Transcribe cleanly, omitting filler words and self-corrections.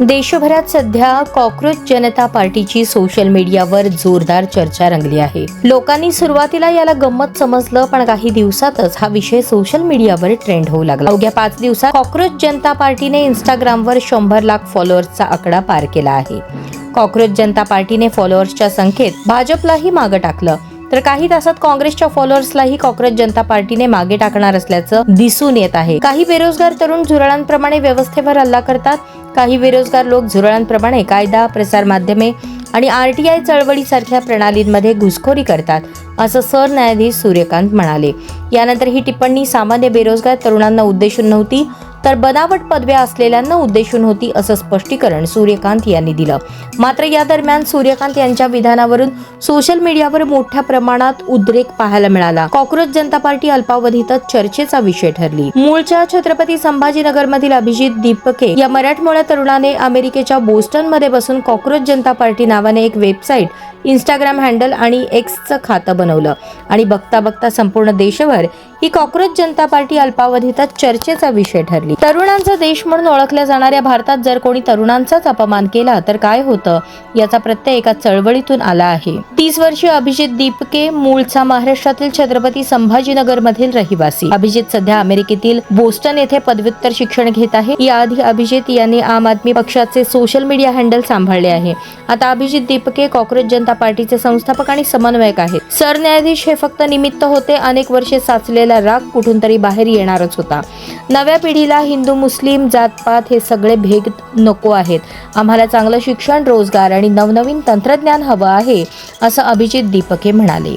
देशभरात सध्या कॉक्रोच जनता पार्टीची सोशल मीडियावर जोरदार चर्चा रंगली आहे. लोकांनी सुरुवातीला याला गंमत समजलं, पण काही दिवसातच हा विषय सोशल मीडियावर ट्रेंड होऊ लागला. अवघ्या 5 दिवसात कॉक्रोच जनता पार्टीने इंस्टाग्रामवर 100 लाख फॉलोअर्सचा आकडा पार केला आहे. कॉक्रोच जनता पार्टीने फॉलोअर्सच्या संख्येत भाजपलाही मागे टाकलं, तर काही तासात काँग्रेसच्या फॉलोअर्सलाही कॉक्रोच जनता पार्टीने मागे टाकणार असल्याचं दिसून येत आहे. काही बेरोजगार तरुण झुरळांप्रमाणे व्यवस्थेवर हल्ला करतात. काही बेरोजगार लोक झुरळांप्रमाणे कायदा, प्रसार माध्यमे आणि RTI चळवळीसारख्या प्रणालींमध्ये घुसखोरी करतात, असं सरन्यायाधीश सूर्यकांत म्हणाले. यानंतर ही टिप्पणी सामान्य बेरोजगार तरुणांना उद्देशून नव्हती, तर बनावट पदव्या असलेल्यांना उद्देशून होती, असं स्पष्टीकरण सूर्यकांत यांनी दिलं. मात्र या दरम्यान सूर्यकांत यांच्या विधानावरून सोशल मीडियावर मोठ्या प्रमाणात उद्रेक पाहायला मिळाला. कॉक्रोच जनता पार्टी अल्पावधीतच चर्चेचा विषय ठरली. मूळच्या छत्रपती संभाजीनगरमधील अभिजित दीपके या मराठमोळ्या तरुणाने अमेरिकेच्या बोस्टनमध्ये बसून कॉक्रोच जनता पार्टी नावाने एक वेबसाईट, इंस्टाग्राम हँडल आणि Xचं खातं बनवलं आणि बघता बघता संपूर्ण देशभर ही कॉक्रोच जनता पार्टी अल्पावधीतच चर्चेचा विषय ठरली. तरुणांचा देश म्हणून ओळखल्या जाणाऱ्या भारतात जर कोणी तरुणांचाच अपमान केला तर काय होतं, याचा प्रत्यय एका चळवळीतून आला आहे. 30 वर्षीय अभिजित दीपके मूळचा महाराष्ट्रातील छत्रपती संभाजीनगर मधील रहिवासी. अभिजित सध्या अमेरिकेतील बोस्टन येथे पदव्युत्तर शिक्षण घेत आहे. याआधी अभिजित यांनी आम आदमी पक्षाचे सोशल मीडिया हँडल सांभाळले आहे. आता अभिजित दीपके कॉक्रोच जनता पार्टीचे संस्थापक आणि समन्वयक आहेत. सरन्यायाधीश हे फक्त निमित्त होते. अनेक वर्षे साचलेला राग कुठून तरी बाहेर येणारच होता. नव्या पिढीला हिंदू, मुस्लिम, जातपात हे सगळे भेद नको आहेत. आम्हाला चांगलं शिक्षण, रोजगार आणि नवनवीन तंत्रज्ञान हवं आहे, असं अभिजित दीपके म्हणाले.